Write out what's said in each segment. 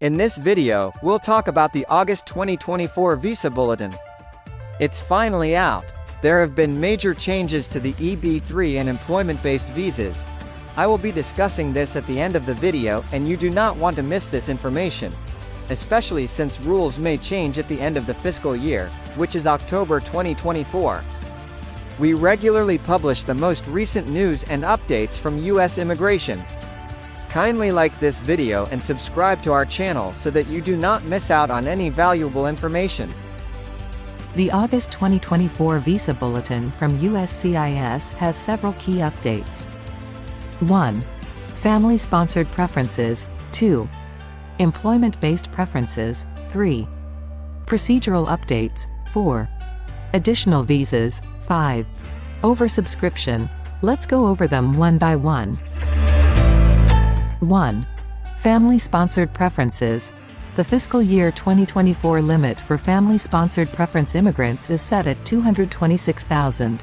In this video, we'll talk about the August 2024 Visa Bulletin. It's finally out. There have been major changes to the EB3 and employment-based visas. I will be discussing this at the end of the video, and you do not want to miss this information, especially since rules may change at the end of the fiscal year, which is October 2024. We regularly publish the most recent news and updates from U.S. immigration. Kindly like this video and subscribe to our channel so that you do not miss out on any valuable information. The August 2024 Visa Bulletin from USCIS has several key updates. 1. Family-sponsored preferences. 2. Employment-based preferences. 3. Procedural updates. 4. Additional visas. 5. Oversubscription. Let's go over them one by one. 1. Family-sponsored preferences. The fiscal year 2024 limit for family-sponsored preference immigrants is set at 226,000.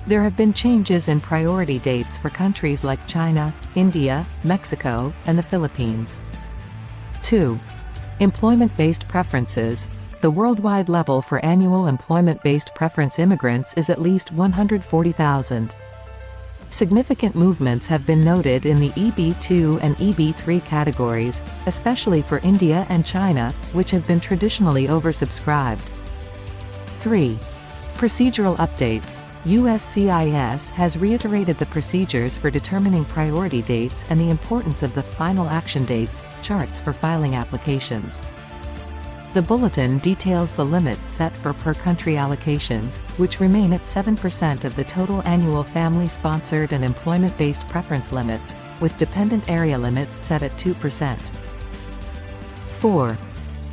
There have been changes in priority dates for countries like China, India, Mexico, and the Philippines. 2. Employment-based preferences. The worldwide level for annual employment-based preference immigrants is at least 140,000. Significant movements have been noted in the EB2 and EB3 categories, especially for India and China, which have been traditionally oversubscribed. 3. Procedural updates. USCIS has reiterated the procedures for determining priority dates and the importance of the final action dates charts for filing applications. The bulletin details the limits set for per-country allocations, which remain at 7% of the total annual family-sponsored and employment-based preference limits, with dependent area limits set at 2%. 4.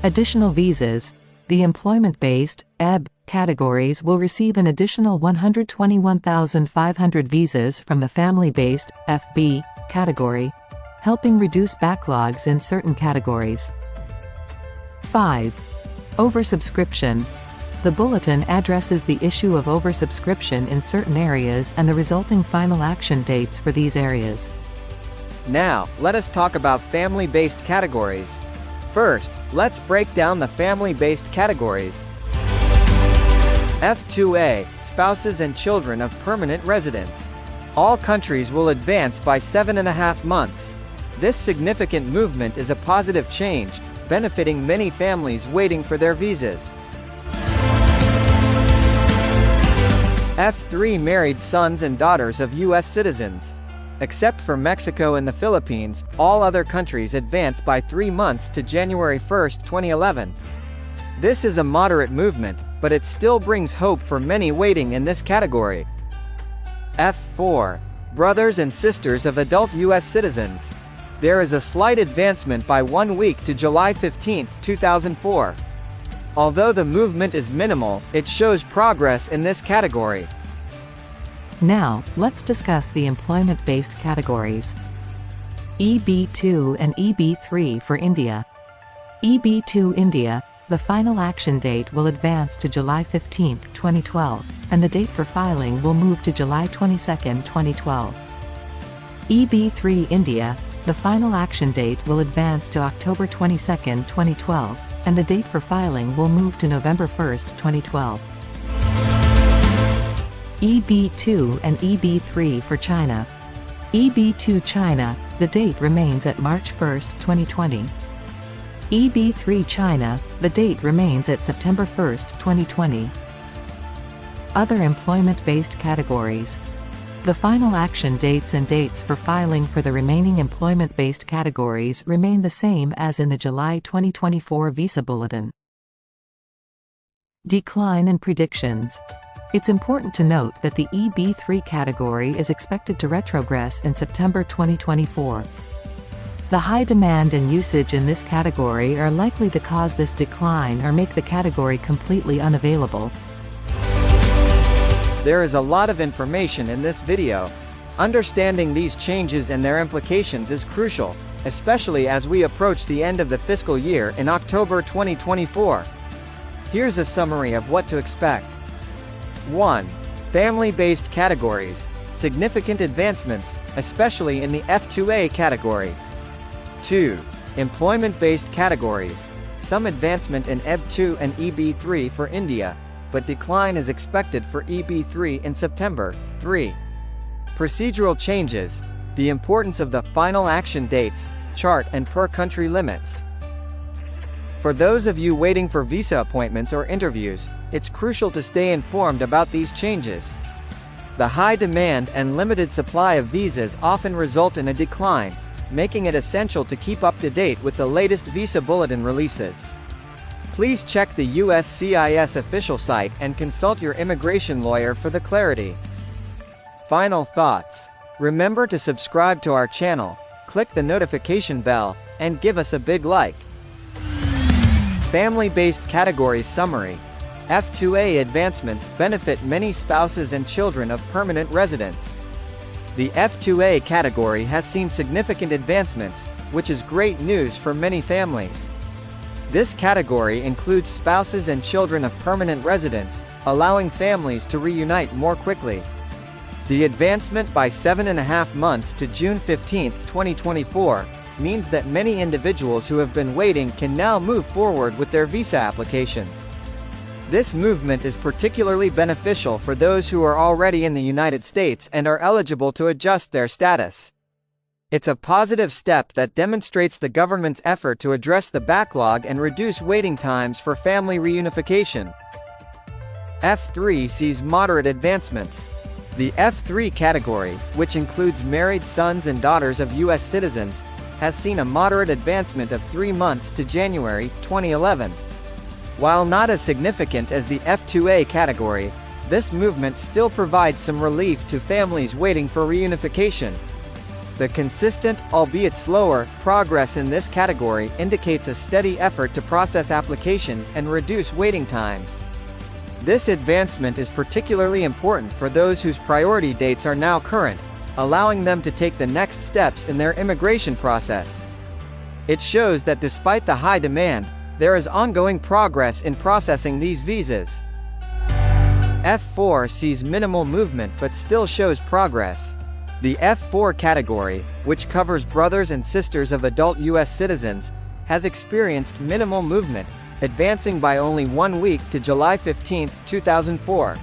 Additional visas. The employment-based (EB) categories will receive an additional 121,500 visas from the family-based (FB) category, helping reduce backlogs in certain categories. 5. Oversubscription. The bulletin addresses the issue of oversubscription in certain areas and the resulting final action dates for these areas. Now, let us talk about family-based categories. First, let's break down the family-based categories. F2A, spouses and children of permanent residents. All countries will advance by 7.5 months. This significant movement is a positive change, benefiting many families waiting for their visas. F3 married sons and daughters of U.S. citizens. Except for Mexico and the Philippines, all other countries advance by 3 months to January 1, 2011. This is a moderate movement, but it still brings hope for many waiting in this category. F4. Brothers and sisters of adult U.S. citizens. There is a slight advancement by 1 week to July 15, 2004. Although the movement is minimal, it shows progress in this category. Now, let's discuss the employment-based categories. EB2 and EB3 for India. EB2 India, the final action date will advance to July 15, 2012, and the date for filing will move to July 22, 2012. EB3 India, the final action date will advance to October 22, 2012, and the date for filing will move to November 1, 2012. EB2 and EB3 for China. EB2 China, the date remains at March 1, 2020. EB3 China, the date remains at September 1, 2020. Other employment-based categories. The final action dates and dates for filing for the remaining employment-based categories remain the same as in the July 2024 Visa Bulletin. Decline in predictions. It's important to note that the EB3 category is expected to retrogress in September 2024. The high demand and usage in this category are likely to cause this decline or make the category completely unavailable. There is a lot of information in this video. Understanding these changes and their implications is crucial, especially as we approach the end of the fiscal year in October 2024. Here's a summary of what to expect. 1. Family-based categories. Significant advancements, especially in the F2A category. 2. Employment-based categories. Some advancement in EB2 and EB3 for India, but decline is expected for EB3 in September. 3. Procedural changes. The importance of the final action dates, chart and per-country limits. For those of you waiting for visa appointments or interviews, it's crucial to stay informed about these changes. The high demand and limited supply of visas often result in a decline, making it essential to keep up to date with the latest visa bulletin releases. Please check the USCIS official site and consult your immigration lawyer for the clarity. Final thoughts. Remember to subscribe to our channel, click the notification bell, and give us a big like. Family-based categories summary. F2A advancements benefit many spouses and children of permanent residents. The F2A category has seen significant advancements, which is great news for many families. This category includes spouses and children of permanent residents, allowing families to reunite more quickly. The advancement by 7.5 months to June 15, 2024, means that many individuals who have been waiting can now move forward with their visa applications. This movement is particularly beneficial for those who are already in the United States and are eligible to adjust their status. It's a positive step that demonstrates the government's effort to address the backlog and reduce waiting times for family reunification. F3 sees moderate advancements. The F3 category, which includes married sons and daughters of U.S. citizens, has seen a moderate advancement of 3 months to January 2011. While not as significant as the F2A category, this movement still provides some relief to families waiting for reunification. The consistent, albeit slower, progress in this category indicates a steady effort to process applications and reduce waiting times. This advancement is particularly important for those whose priority dates are now current, allowing them to take the next steps in their immigration process. It shows that despite the high demand, there is ongoing progress in processing these visas. F4 sees minimal movement but still shows progress. The F4 category, which covers brothers and sisters of adult U.S. citizens, has experienced minimal movement, advancing by only 1 week to July 15, 2004.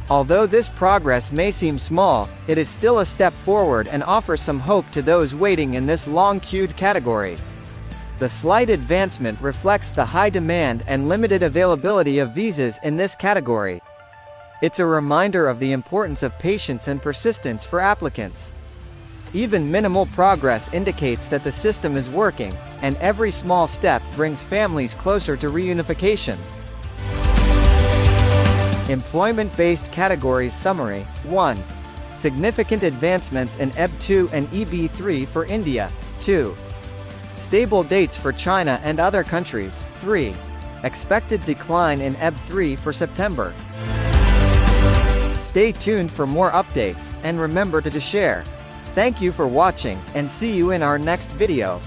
Although this progress may seem small, it is still a step forward and offers some hope to those waiting in this long-queued category. The slight advancement reflects the high demand and limited availability of visas in this category. It's a reminder of the importance of patience and persistence for applicants. Even minimal progress indicates that the system is working, and every small step brings families closer to reunification. Employment-based categories summary. 1. Significant advancements in EB2 and EB3 for India. 2. Stable dates for China and other countries. 3. Expected decline in EB3 for September. Stay tuned for more updates, and remember to share. Thank you for watching, and see you in our next video.